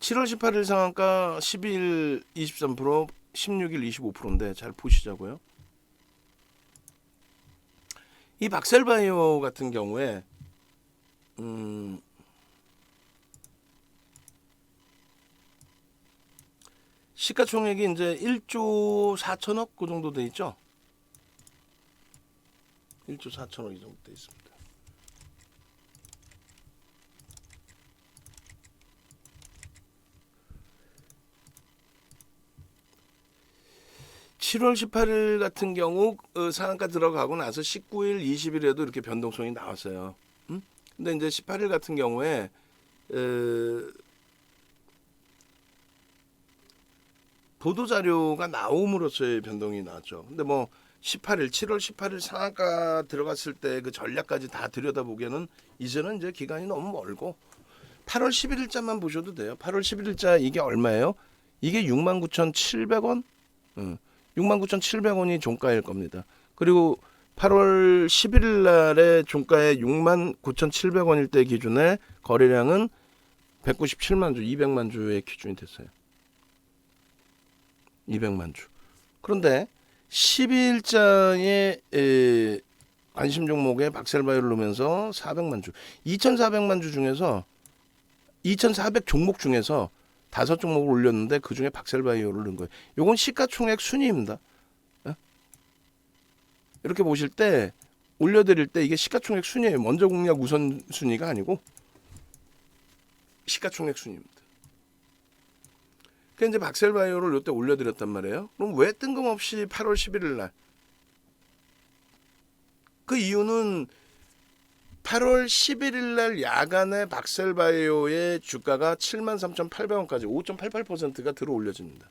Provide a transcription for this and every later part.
7월 18일 상한가 12일 23%, 16일 25%인데 잘 보시자고요. 이 박셀바이오 같은 경우에 시가총액이 이제 1조 4천억 그 정도 돼 있죠. 1조 4천억 이 정도 돼 있습니다. 7월 18일 같은 경우 상한가 들어가고 나서 19일, 20일에도 이렇게 변동성이 나왔어요. 근데 이제 18일 같은 경우에 보도 자료가 나옴으로써의 변동이 나왔죠. 근데 뭐 7월 18일 상한가 들어갔을 때 그 전략까지 다 들여다보기에는 이제는 이제 기간이 너무 멀고 8월 11일자만 보셔도 돼요. 8월 11일자 이게 얼마예요? 이게 69,700원? 69,700원이 종가일 겁니다. 그리고 8월 11일 날에 종가에 69,700원일 때 기준에 거래량은 197만 주, 200만 주의 기준이 됐어요. 200만 주. 그런데 12일자에 관심 종목에 박셀바이오를 넣으면서 400만 주, 2,400만 주 중에서 2,400 종목 중에서 5종목을 올렸는데 그 중에 박셀바이오를 넣은 거예요. 이건 시가총액 순위입니다. 이렇게 보실 때 올려드릴 때 이게 시가총액 순위예요. 먼저 공략 우선 순위가 아니고 시가총액 순위입니다. 그러니까 이제 박셀바이오를 이때 올려드렸단 말이에요. 그럼 왜 뜬금없이 8월 11일 날? 그 이유는 8월 11일 날 야간에 박셀바이오의 주가가 73,800원까지 5.88%가 들어 올려집니다.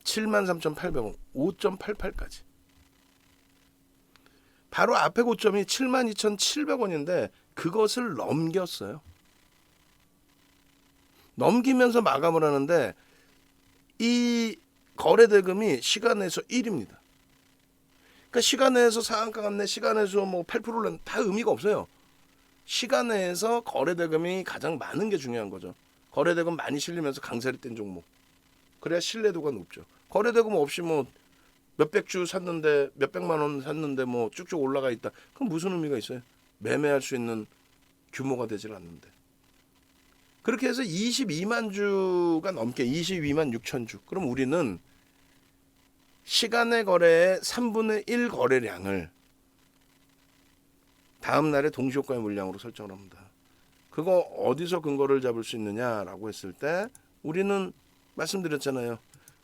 73,800원, 5.88까지. 바로 앞에 고점이 72,700원인데 그것을 넘겼어요. 넘기면서 마감을 하는데 이 거래 대금이 시간에서 1입니다. 그러니까 시간에서 상한가 갔네, 시간에서 뭐 8%는 다 의미가 없어요. 시간에서 거래 대금이 가장 많은 게 중요한 거죠. 거래 대금 많이 실리면서 강세를 뗀 종목. 그래야 신뢰도가 높죠. 거래 대금 없이 뭐 몇백 주 샀는데 몇백만 원 샀는데 뭐 쭉쭉 올라가 있다. 그럼 무슨 의미가 있어요? 매매할 수 있는 규모가 되질 않는데. 그렇게 해서 22만 주가 넘게 22만 6천 주. 그럼 우리는 시간의 거래의 3분의 1 거래량을 다음 날의 동시효과의 물량으로 설정을 합니다. 그거 어디서 근거를 잡을 수 있느냐라고 했을 때 우리는 말씀드렸잖아요.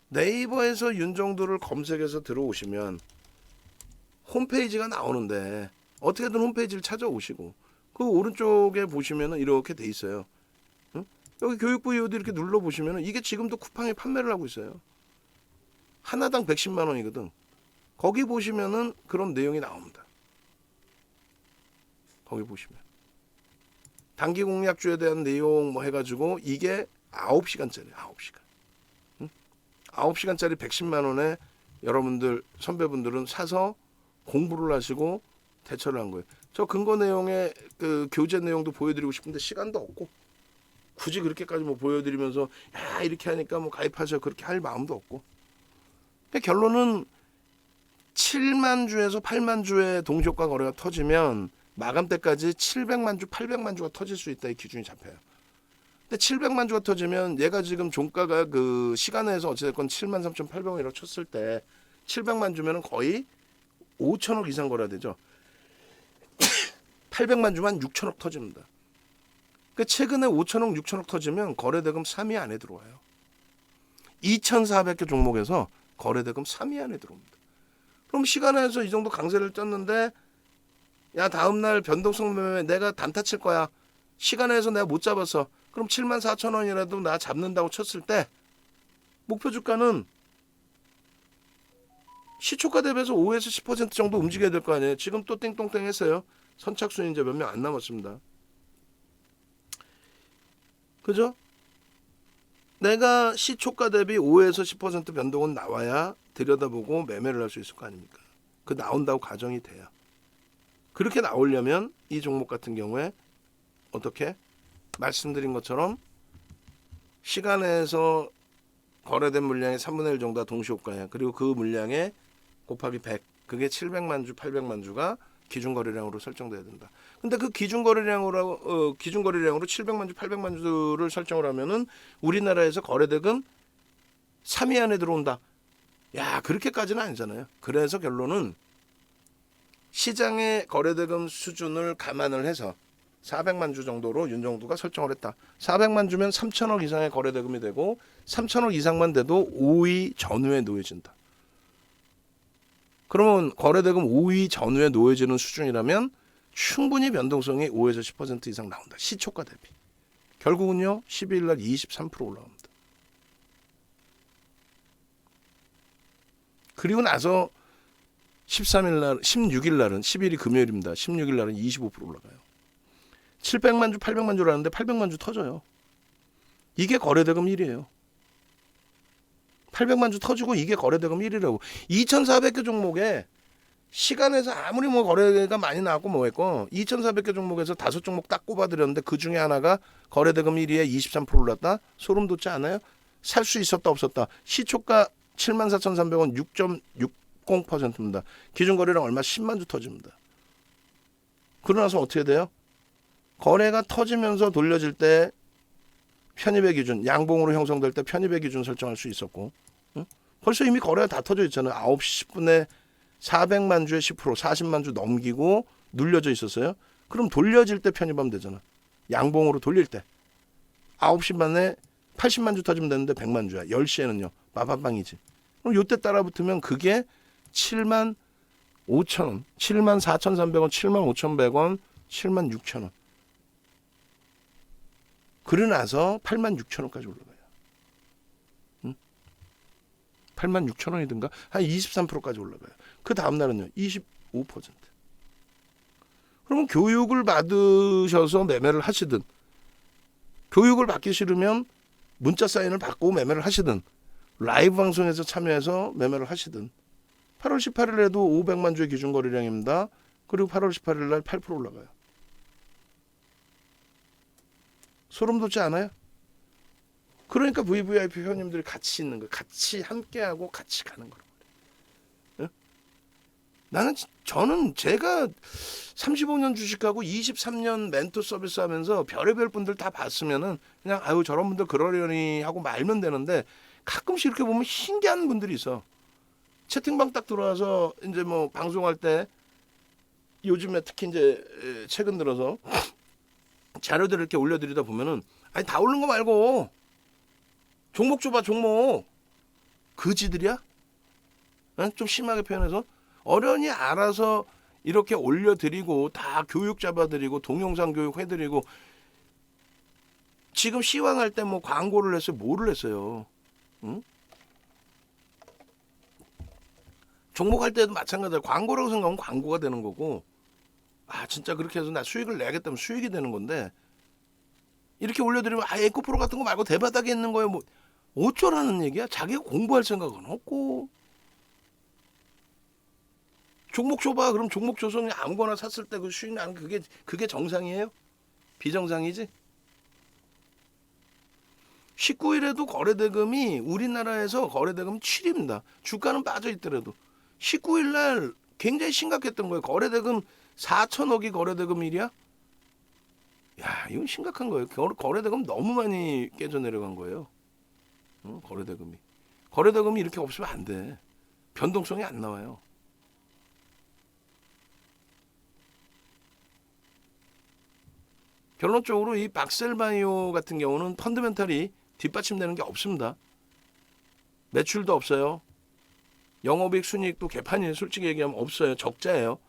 네이버에서 윤정도를 검색해서 들어오시면 홈페이지가 나오는데 어떻게든 홈페이지를 찾아오시고 그 오른쪽에 보시면 이렇게 돼 있어요. 응? 여기 교육부 이호도 이렇게 눌러보시면 이게 지금도 쿠팡에 판매를 하고 있어요. 하나당 110만 원이거든. 거기 보시면은 그런 내용이 나옵니다. 거기 보시면 단기 공략주에 대한 내용 뭐 해가지고 이게 9시간짜리 9시간. 9시간짜리 110만 원에 여러분들 선배분들은 사서 공부를 하시고 대처를 한 거예요. 저 근거 내용의 그 교재 내용도 보여드리고 싶은데 시간도 없고 굳이 그렇게까지 뭐 보여드리면서 야 이렇게 하니까 뭐 가입하셔 그렇게 할 마음도 없고. 그러니까 결론은 7만 주에서 8만 주의 동시효과 거래가 터지면 마감 때까지 700만 주, 800만 주가 터질 수 있다 이 기준이 잡혀요. 근데 700만 주가 터지면 얘가 지금 종가가 그 시간에서 어찌됐건 73,800원이라고 쳤을 때 700만 주면은 거의 5천억 이상 거래가 되죠. 800만 주만 6천억 터집니다. 그러니까 최근에 5천억, 6천억 터지면 거래대금 3위 안에 들어와요. 2,400개 종목에서 거래대금 3위 안에 들어옵니다. 그럼 시간에서 이 정도 강세를 떴는데 야 다음날 변동성 매매 내가 단타 칠 거야. 시간에서 내가 못 잡았어. 그럼 74,000원이라도 나 잡는다고 쳤을 때 목표 주가는 시초가 대비해서 5에서 10% 정도 움직여야 될 거 아니에요. 지금 또 띵똥땡 했어요. 선착순 이제 몇 명 안 남았습니다. 그죠? 내가 시초가 대비 5에서 10% 변동은 나와야 들여다보고 매매를 할 수 있을 거 아닙니까? 그 나온다고 가정이 돼야. 그렇게 나오려면 이 종목 같은 경우에 어떻게 말씀드린 것처럼 시간에서 거래된 물량의 3분의 1 정도가 동시효과야. 그리고 그 물량에 곱하기 100. 그게 700만 주, 800만 주가 기준 거래량으로 설정돼야 된다. 근데 그 기준 거래량으로 700만 주, 800만 주를 설정을 하면은 우리나라에서 거래대금 3위 안에 들어온다. 야, 그렇게까지는 아니잖아요. 그래서 결론은 시장의 거래대금 수준을 감안을 해서 400만 주 정도로 윤정두가 설정을 했다. 400만 주면 3천억 이상의 거래대금이 되고 3천억 이상만 돼도 5위 전후에 놓여진다. 그러면 거래대금 5위 전후에 놓여지는 수준이라면 충분히 변동성이 5에서 10% 이상 나온다. 시초가 대비. 결국은요. 12일 날 23% 올라갑니다. 그리고 나서 13일 날, 16일 날은 10일이 금요일입니다. 16일 날은 25% 올라가요. 700만 주, 800만 주라는데 800만 주 터져요. 이게 거래대금 1위예요. 800만 주 터지고 이게 거래대금 1위라고. 2,400개 종목에 시간에서 아무리 뭐 거래가 많이 나왔고 뭐 했고 2,400개 종목에서 5종목 딱 꼽아드렸는데 그 중에 하나가 거래대금 1위에 23% 올랐다? 소름 돋지 않아요? 살 수 있었다 없었다. 시초가 74,300원 6.60%입니다. 기준거래량 얼마? 10만 주 터집니다. 그러고 나서 어떻게 돼요? 거래가 터지면서 돌려질 때 편입의 기준, 양봉으로 형성될 때 편입의 기준 설정할 수 있었고, 응? 벌써 이미 거래가 다 터져 있잖아요. 9시 10분에 400만 주에 10%, 40만 주 넘기고 눌려져 있었어요. 그럼 돌려질 때 편입하면 되잖아. 양봉으로 돌릴 때. 9시 반에 80만 주 터지면 되는데 100만 주야. 10시에는요. 마파빵이지. 그럼 요때 따라 붙으면 그게 7만 5천 원, 7만 4,300원, 7만 5,100원, 7만 6천 원. 그러고 나서 8만 6천 원까지 올라가요. 응? 8만 6천 원이든가 한 23%까지 올라가요. 그 다음 날은요. 25%. 그러면 교육을 받으셔서 매매를 하시든 교육을 받기 싫으면 문자 사인을 받고 매매를 하시든 라이브 방송에서 참여해서 매매를 하시든 8월 18일에도 500만 주의 기준 거래량입니다. 그리고 8월 18일 날 8% 올라가요. 소름 돋지 않아요? 그러니까 VVIP 회원님들이 같이 있는 거예요. 같이 함께하고 같이 가는 거라고. 응? 저는 제가 35년 주식하고 23년 멘토 서비스 하면서 별의별 분들 다 봤으면은 그냥 아유 저런 분들 그러려니 하고 말면 되는데 가끔씩 이렇게 보면 신기한 분들이 있어. 채팅방 딱 들어와서 이제 뭐 방송할 때 요즘에 특히 이제 최근 들어서 자료들을 이렇게 올려드리다 보면은 아니 다 오른 거 말고 종목 줘봐 종목 그지들이야? 좀 심하게 표현해서 어련히 알아서 이렇게 올려드리고 다 교육 잡아드리고 동영상 교육 해드리고 지금 시황할 때 뭐 광고를 했어요 뭐를 했어요? 응? 종목할 때도 마찬가지야. 광고라고 생각하면 광고가 되는 거고 아 진짜 그렇게 해서 나 수익을 내겠다면 수익이 되는 건데 이렇게 올려드리면 아 에코프로 같은 거 말고 대바닥에 있는 거예요. 뭐 어쩌라는 얘기야? 자기가 공부할 생각은 없고 종목 줘봐. 그럼 종목 줘서 그냥 아무거나 샀을 때 그 수익 나는 그게 정상이에요? 비정상이지? 19일에도 거래대금이 우리나라에서 거래대금 7위입니다. 주가는 빠져 있더라도 19일 날 굉장히 심각했던 거예요. 거래대금 4천억이 거래대금 일이야? 야, 이건 심각한 거예요. 거래대금 너무 많이 깨져 내려간 거예요. 거래대금이. 거래대금이 이렇게 없으면 안 돼. 변동성이 안 나와요. 결론적으로 이 박셀바이오 같은 경우는 펀드멘탈이 뒷받침되는 게 없습니다. 매출도 없어요. 영업이익 순이익도 개판이에요. 솔직히 얘기하면 없어요. 적자예요.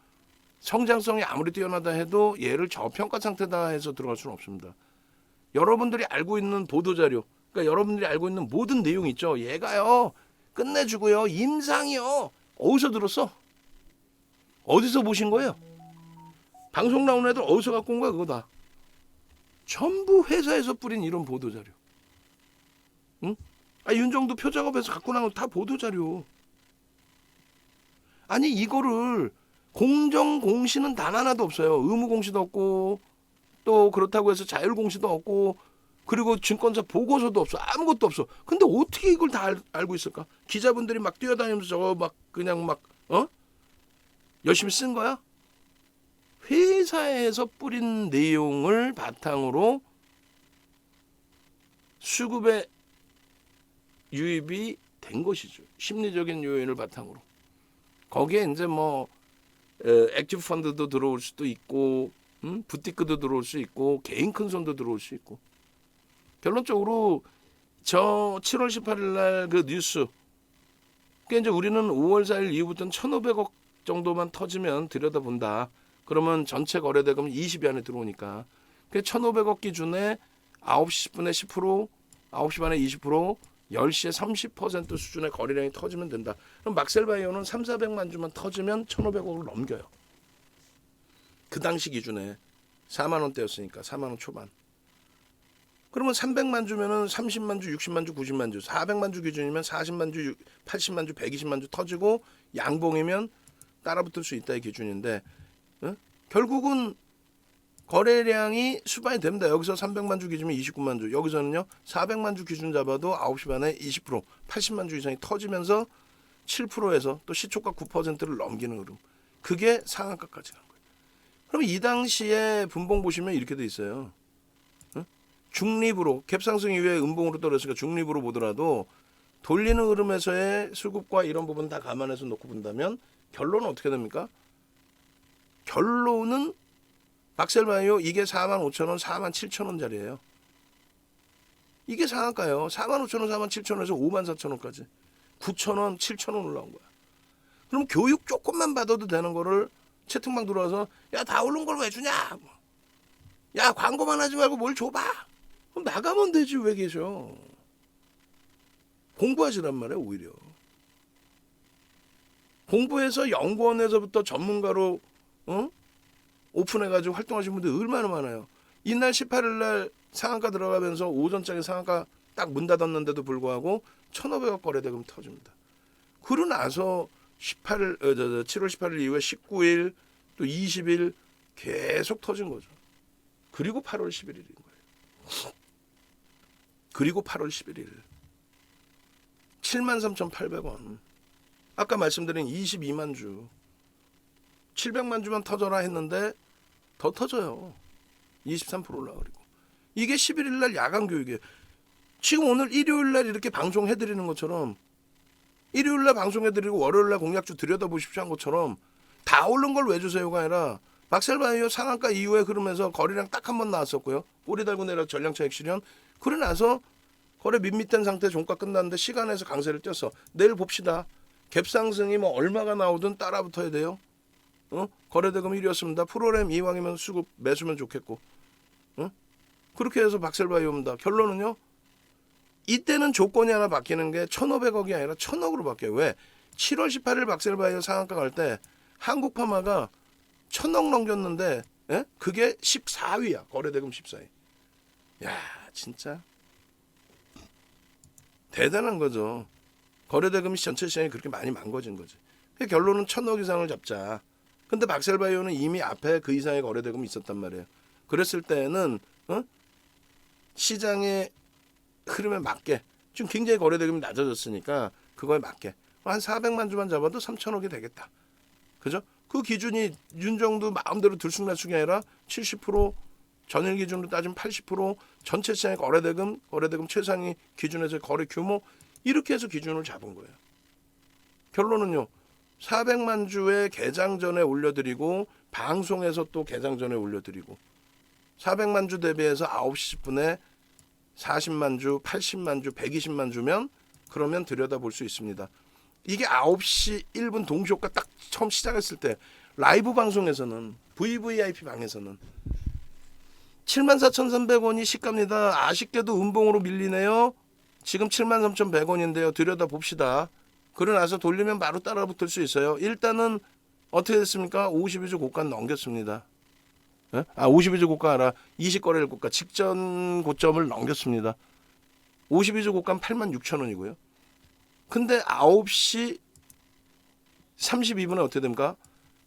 성장성이 아무리 뛰어나다 해도 얘를 저평가 상태다 해서 들어갈 수는 없습니다. 여러분들이 알고 있는 보도자료, 그러니까 여러분들이 알고 있는 모든 내용 있죠. 얘가요. 끝내주고요. 임상이요. 어디서 들었어? 어디서 보신 거예요? 방송 나오는 애들 어디서 갖고 온 거야 그거 다. 전부 회사에서 뿌린 이런 보도자료. 응? 아, 윤정도 표작업에서 갖고 나온 거 다 보도자료. 아니 이거를 공정공시는 단 하나도 없어요. 의무공시도 없고 또 그렇다고 해서 자율공시도 없고 그리고 증권사 보고서도 없어. 아무것도 없어. 근데 어떻게 이걸 다 알고 있을까? 기자분들이 막 뛰어다니면서 저거 막 그냥 막 열심히 쓴 거야? 회사에서 뿌린 내용을 바탕으로 수급에 유입이 된 것이죠. 심리적인 요인을 바탕으로. 거기에 이제 뭐 액티브 펀드도 들어올 수도 있고, 부티크도 들어올 수 있고, 개인 큰손도 들어올 수 있고. 결론적으로 저 7월 18일 날 그 뉴스. 그러니까 이제 우리는 5월 4일 이후부터는 1,500억 정도만 터지면 들여다본다. 그러면 전체 거래대금 20위 안에 들어오니까. 그 1,500억 기준에 9시 10분에 10%, 9시 반에 20%, 10시에 30% 수준의 거래량이 터지면 된다. 그럼 막셀바이오는 3,400만 주만 터지면 1,500억을 넘겨요. 그 당시 기준에 4만 원대였으니까 4만 원 초반. 그러면 300만 주면은 30만 주, 60만 주, 90만 주, 400만 주 기준이면 40만 주, 80만 주, 120만 주 터지고 양봉이면 따라붙을 수 있다의 기준인데 결국은 거래량이 수반이 됩니다. 여기서 300만 주 기준이면 29만 주. 여기서는요. 400만 주 기준 잡아도 9시 반에 20%, 80만 주 이상이 터지면서 7%에서 또 시초가 9%를 넘기는 흐름. 그게 상한가까지 간 거예요. 그럼 이 당시에 분봉 보시면 이렇게 돼 있어요. 중립으로 갭상승 이후에 음봉으로 떨어졌으니까 중립으로 보더라도 돌리는 흐름에서의 수급과 이런 부분 다 감안해서 놓고 본다면 결론은 어떻게 됩니까? 결론은 막셀바이오 이게 45,000원, 47,000원짜리예요. 이게 상한가요. 45,000원, 47,000원에서 54,000원까지 9,000원, 7,000원 올라온 거야. 그럼 교육 조금만 받아도 되는 거를 채팅방 들어와서 야 다 오른 걸 왜 주냐? 야 광고만 하지 말고 뭘 줘봐. 그럼 나가면 되지 왜 계셔? 공부하시란 말이야 오히려. 공부해서 연구원에서부터 전문가로 오픈해가지고 활동하시는 분들 얼마나 많아요. 이날 18일 날 상한가 들어가면서 오전장에 상한가 딱 문 닫았는데도 불구하고 1,500억 거래대금 터집니다. 그러고 나서 7월 18일 이후에 19일 또 20일 계속 터진 거죠. 그리고 8월 11일인 거예요. 그리고 8월 11일 73,800원. 아까 말씀드린 22만 주 700만 주만 터져라 했는데 더 터져요. 23% 올라가리고. 이게 11일 날 야간 교육이에요. 지금 오늘 일요일 날 이렇게 방송해드리는 것처럼 일요일 날 방송해드리고 월요일 날 공약주 들여다보십시오 한 것처럼 다 오른 걸 왜 주세요가 아니라 막셀바이오 상한가 이후에 흐르면서 거래량 딱 한 번 나왔었고요. 꼬리 달고 내려 전량차익 실현. 그러고 나서 거래 밋밋한 상태 종가 끝났는데 시간에서 강세를 띄었어. 내일 봅시다. 갭상승이 뭐 얼마가 나오든 따라붙어야 돼요. 거래대금 1위였습니다. 프로그램 이왕이면 수급 매수면 좋겠고. 그렇게 해서 막셀바이오입니다. 결론은요. 이때는 조건이 하나 바뀌는 게 1,500억이 아니라 1,000억으로 바뀌어요. 왜? 7월 18일 막셀바이오 상한가 갈 때 한국파마가 1,000억 넘겼는데 그게 14위야. 거래대금 14위. 야 진짜 대단한 거죠. 거래대금이 전체 시장이 그렇게 많이 망가진 거지. 결론은 1,000억 이상을 잡자. 근데 막셀바이오는 이미 앞에 그 이상의 거래대금이 있었단 말이에요. 그랬을 때는 시장의 흐름에 맞게 지금 굉장히 거래대금이 낮아졌으니까 그거에 맞게 한 400만 주만 잡아도 3,000억이 되겠다. 그죠? 그 기준이 윤정도 마음대로 들쑥날쑥이 아니라 70% 전일 기준으로 따지면 80% 전체 시장의 거래대금 최상위 기준에서 거래 규모 이렇게 해서 기준을 잡은 거예요. 결론은요. 400만 주에 개장 전에 올려드리고 방송에서 또 개장 전에 올려드리고 400만 주 대비해서 9시 10분에 40만 주, 80만 주, 120만 주면 그러면 들여다볼 수 있습니다. 이게 9시 1분 동시효과 딱 처음 시작했을 때 라이브 방송에서는 VVIP 방에서는 74,300원이 시가입니다. 아쉽게도 음봉으로 밀리네요. 지금 73,100원인데요. 들여다봅시다. 그러고 나서 돌리면 바로 따라붙을 수 있어요. 일단은 어떻게 됐습니까? 52주 고가 넘겼습니다. 52주 고가 아니라 20거래일 고가 직전 고점을 넘겼습니다. 52주 고가는 86,000원이고요. 근데 9시 32분에 어떻게 됩니까?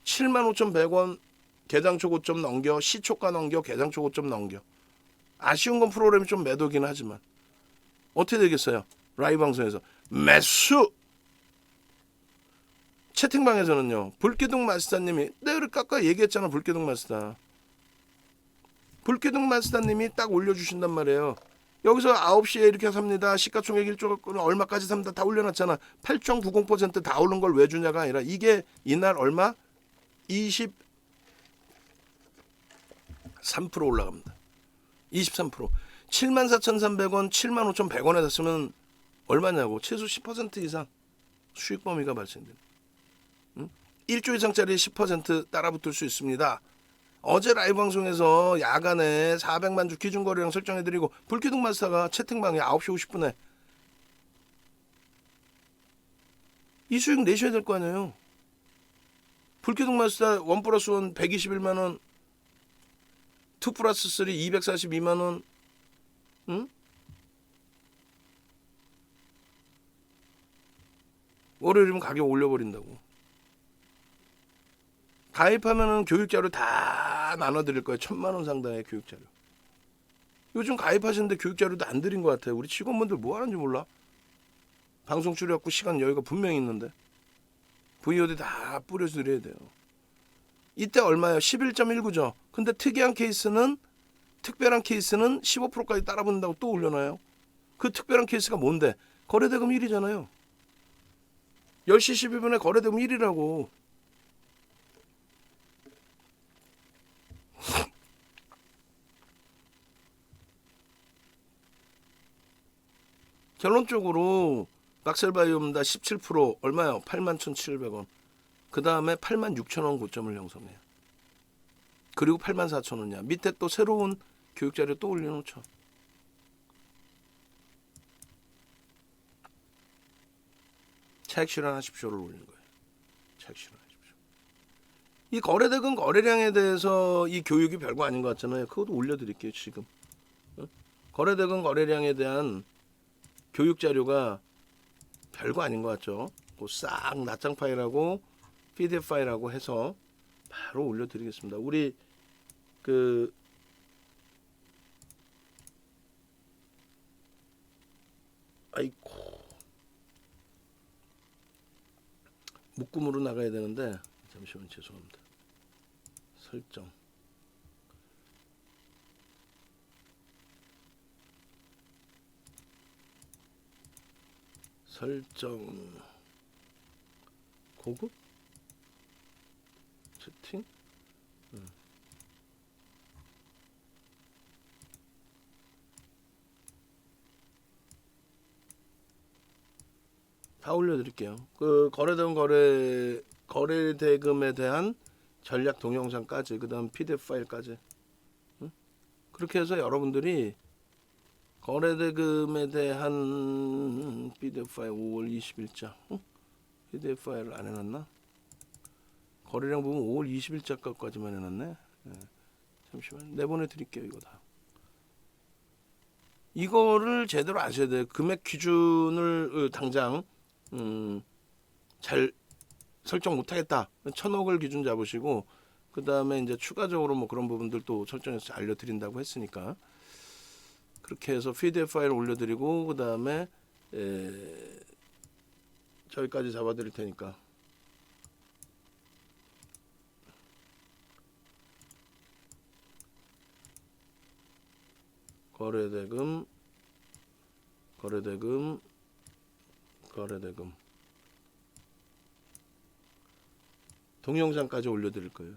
75,100원 개장초 고점 넘겨 시초가 넘겨 개장초 고점 넘겨 아쉬운 건 프로그램이 좀 매도긴 하지만 어떻게 되겠어요? 라이브 방송에서 매수. 채팅방에서는요. 불기둥 마스터님이 내가 아까 얘기했잖아. 불기둥 마스터. 불기둥 마스터님이 딱 올려주신단 말이에요. 여기서 9시에 이렇게 삽니다. 시가총액 1조 얼마까지 삽니다. 다 올려놨잖아. 8.90%다 오른 걸 왜 주냐가 아니라 이게 이날 얼마? 23% 올라갑니다. 23%. 74,300원, 75,100원에 샀으면 얼마냐고. 최소 10% 이상 수익 범위가 발생됩니다. 1조 이상짜리 10% 따라붙을 수 있습니다. 어제 라이브 방송에서 야간에 400만 주 기준 거래량 설정해드리고 불기둥 마스터가 채팅방에 9시 50분에 이 수익 내셔야 될 거 아니에요. 불기둥 마스터 1 플러스 1 121만원, 2 플러스 3 242만원, 응? 월요일이면 가격 올려버린다고. 가입하면은 교육자료 다 나눠드릴 거예요. 1,000만원 상당의 교육자료. 요즘 가입하시는데 교육자료도 안 드린 것 같아요. 우리 직원분들 뭐 하는지 몰라. 방송 줄여갖고 시간 여유가 분명히 있는데 VOD 다 뿌려서 드려야 돼요. 이때 얼마예요? 11.19죠. 근데 특별한 케이스는 15%까지 따라붙는다고 또 올려놔요. 그 특별한 케이스가 뭔데? 거래대금 1이잖아요. 10시 12분에 거래대금 1이라고. 결론적으로 낙셀바이옴다 17% 얼마요? 81,700원. 그 다음에 86,000원 고점을 형성해요. 그리고 84,000원이야. 밑에 또 새로운 교육자료 또 올려놓죠. 책 실현하십시오를 올린 거예요. 책 실현하십시오. 이 거래대금 거래량에 대해서 이 교육이 별거 아닌 것 같잖아요. 그것도 올려드릴게요 지금. 거래대금 거래량에 대한 교육 자료가 별거 아닌 것 같죠. 싹 낱장 파일하고 PDF 파일하고 해서 바로 올려드리겠습니다. 우리 아이고 묶음으로 나가야 되는데 잠시만 죄송합니다. 설정. 고급 채팅 다 올려드릴게요. 그 거래대금 거래대금에 대한 전략 동영상까지 그다음 PDF 파일까지 그렇게 해서 여러분들이 거래대금에 대한 PDF 파일 5월 20일자 PDF 파일을 안 해놨나? 거래량 보면 5월 20일자 것까지만 해놨네. 잠시만 내보내 드릴게요. 이거 다. 이거를 제대로 아셔야 돼요. 금액 기준을 당장 잘 설정 못하겠다. 1,000억을 기준 잡으시고 그 다음에 이제 추가적으로 뭐 그런 부분들도 설정해서 알려드린다고 했으니까 그렇게 해서 PDF 파일 올려드리고 그 다음에 저기까지 잡아드릴 테니까 거래대금 동영상까지 올려드릴 거예요.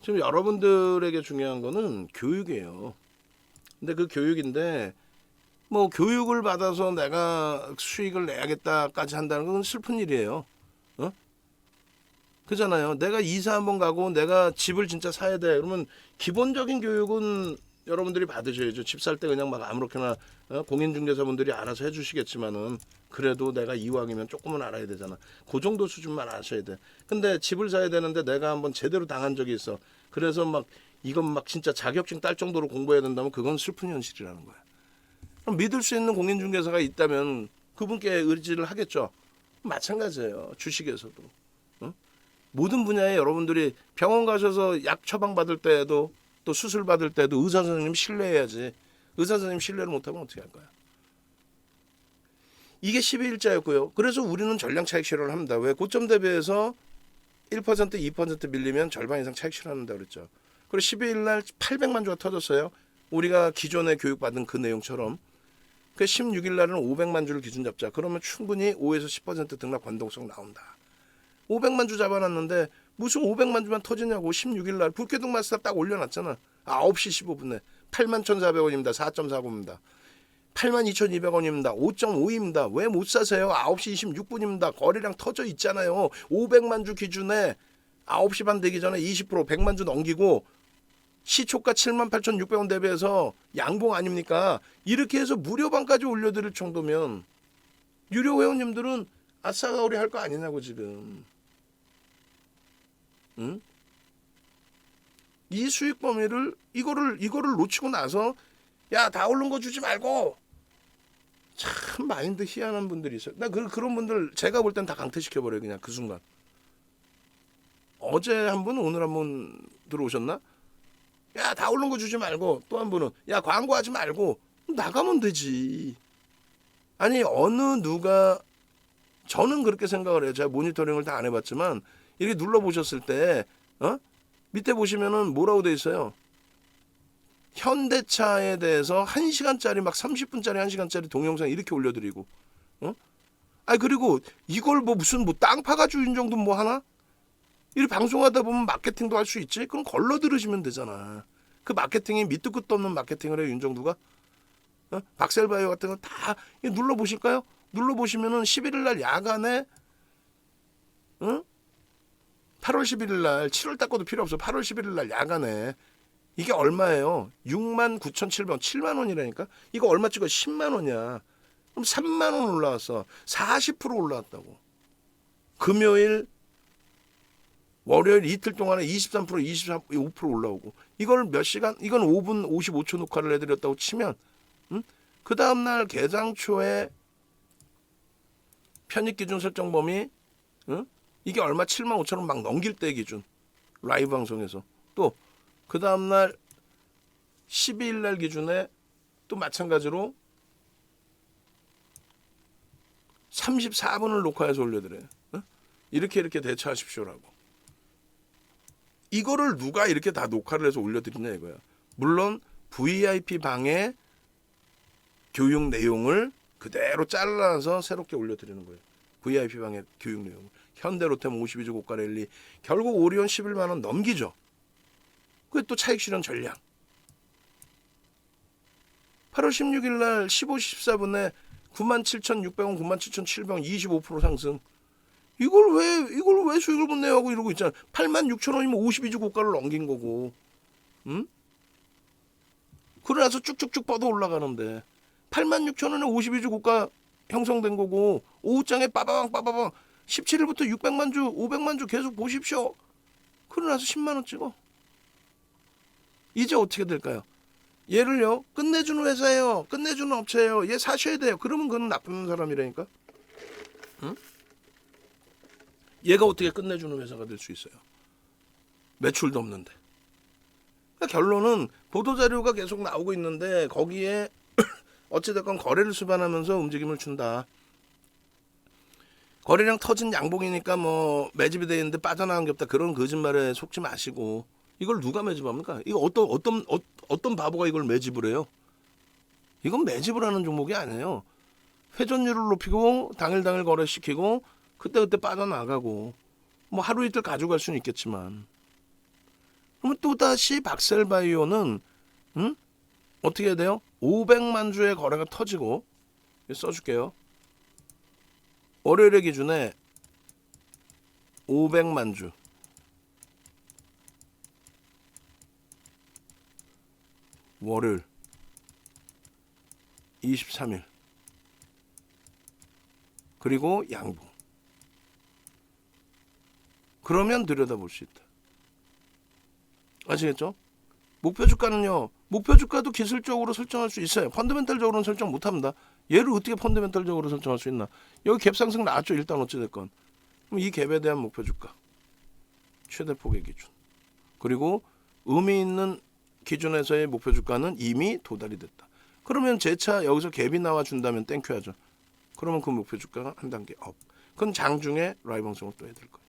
지금 여러분들에게 중요한 거는 교육이에요. 근데 그 교육인데 뭐 교육을 받아서 내가 수익을 내야겠다까지 한다는 건 슬픈 일이에요. 그잖아요. 내가 이사 한번 가고 내가 집을 진짜 사야 돼. 그러면 기본적인 교육은 여러분들이 받으셔야죠. 집 살 때 그냥 막 아무렇게나 공인중개사분들이 알아서 해주시겠지만은 그래도 내가 이왕이면 조금은 알아야 되잖아. 그 정도 수준만 아셔야 돼. 근데 집을 사야 되는데 내가 한번 제대로 당한 적이 있어. 그래서 막 이건 막 진짜 자격증 딸 정도로 공부해야 된다면 그건 슬픈 현실이라는 거야. 그럼 믿을 수 있는 공인중개사가 있다면 그분께 의지를 하겠죠. 마찬가지예요. 주식에서도. 모든 분야에 여러분들이 병원 가셔서 약 처방 받을 때에도 또 수술 받을 때도 의사 선생님 신뢰해야지. 의사 선생님 신뢰를 못하면 어떻게 할 거야? 이게 12일자였고요. 그래서 우리는 전량 차익 실현을 합니다. 왜? 고점 대비해서 1%, 2% 밀리면 절반 이상 차익 실현한다 그랬죠. 그리고 12일 날 800만 주가 터졌어요. 우리가 기존에 교육받은 그 내용처럼. 그 16일 날은 500만 주를 기준 잡자. 그러면 충분히 5에서 10% 등락 변동성 나온다. 500만 주 잡아놨는데 무슨 500만 주만 터지냐고. 16일 날 불쾌등 마스터 딱 올려놨잖아. 9시 15분에 81,400원입니다. 4.49입니다. 82,200원입니다. 5.5입니다. 왜 못 사세요? 9시 26분입니다. 거래량 터져 있잖아요. 500만 주 기준에 9시 반 되기 전에 20% 100만 주 넘기고 시초가 78,600원 대비해서 양봉 아닙니까? 이렇게 해서 무료방까지 올려드릴 정도면 유료 회원님들은 아싸가오리 할 거 아니냐고 지금. 응? 이 수익 범위를 이거를 놓치고 나서 야, 다 오른 거 주지 말고. 참 마인드 희한한 분들이 있어요. 나 그런 분들 제가 볼 땐 다 강퇴시켜버려요. 그냥 그 순간. 어제 한 분, 오늘 한 분 들어오셨나? 야, 다 오른 거 주지 말고. 또 한 분은 야, 광고하지 말고 나가면 되지. 아니 어느 누가, 저는 그렇게 생각을 해요. 제가 모니터링을 다 안 해봤지만 이렇게 눌러보셨을 때 밑에 보시면은 뭐라고 돼 있어요? 현대차에 대해서 1시간짜리 막 30분짜리 1시간짜리 동영상 이렇게 올려드리고, 그리고 이걸 뭐 무슨 뭐 땅 파가지고 인 정도 뭐 하나? 이렇게 방송하다 보면 마케팅도 할 수 있지? 그럼 걸러 들으시면 되잖아. 그 마케팅이 밑도 끝도 없는 마케팅을 해요, 윤정두가? 박셀바이오 같은 거 다 눌러보실까요? 눌러보시면은 11일 날 야간에, 8월 11일 날, 7월 닦고도 필요 없어. 8월 11일 날 야간에. 이게 얼마예요? 69,700원, 7만 원이라니까? 이거 얼마 찍어? 10만 원이야. 그럼 3만 원 올라왔어. 40% 올라왔다고. 금요일, 월요일 이틀 동안에 23%, 25% 올라오고. 이걸 몇 시간? 이건 5분 55초 녹화를 해드렸다고 치면, 그 다음날 개장초에 편입기준 설정 범위, 이게 얼마? 7만 5천 원 막 넘길 때 기준. 라이브 방송에서. 또 그 다음날 12일 날 기준에 또 마찬가지로 34분을 녹화해서 올려드려요. 이렇게 대처하십시오라고. 이거를 누가 이렇게 다 녹화를 해서 올려드리냐 이거야. 물론 VIP 방에 교육 내용을 그대로 잘라서 새롭게 올려드리는 거예요. VIP 방의 교육 내용. 현대로템 52주 고가 랠리. 결국 오리온 11만 원 넘기죠. 그게 또 차익 실현 전략. 8월 16일 날 15시 14분에 97,600원, 97,700원 25% 상승. 이걸 왜 수익을 못 내요 하고 이러고 있잖아. 86,000원이면 52주 고가를 넘긴 거고. 그러나서 쭉쭉쭉 뻗어 올라가는데 86,000원에 52주 고가 형성된 거고, 오후장에 빠바방 17일부터 600만 주, 500만 주 계속 보십시오. 그러나서 10만 원 찍어. 이제 어떻게 될까요? 얘를요, 끝내주는 회사예요, 끝내주는 업체예요, 얘 사셔야 돼요. 그러면 그건 나쁜 사람이라니까. 얘가 어떻게 끝내주는 회사가 될 수 있어요? 매출도 없는데. 그러니까 결론은 보도자료가 계속 나오고 있는데 거기에 어찌됐건 거래를 수반하면서 움직임을 준다. 거래량 터진 양봉이니까 뭐 매집이 돼 있는데 빠져나간 게 없다. 그런 거짓말에 속지 마시고. 이걸 누가 매집합니까? 이거 어떤 바보가 이걸 매집을 해요? 이건 매집을 하는 종목이 아니에요. 회전율을 높이고 당일 거래시키고 그때 빠져나가고 뭐 하루 이틀 가져갈 수는 있겠지만, 그러면 또다시 박셀바이오는 어떻게 해야 돼요? 500만 주의 거래가 터지고, 써줄게요. 월요일의 기준에 500만 주, 월요일 23일, 그리고 양봉. 그러면 들여다볼 수 있다. 아시겠죠? 목표 주가는요, 목표 주가도 기술적으로 설정할 수 있어요. 펀더멘탈적으로는 설정 못합니다. 얘를 어떻게 펀더멘탈적으로 설정할 수 있나? 여기 갭 상승 나왔죠. 일단 어찌됐건. 그럼 이 갭에 대한 목표 주가, 최대 폭의 기준, 그리고 의미 있는 기준에서의 목표 주가는 이미 도달이 됐다. 그러면 재차 여기서 갭이 나와 준다면 땡큐 하죠. 그러면 그 목표 주가가 한 단계 업. 그건 장중에 라이브 방송을 또 해드릴 거예요.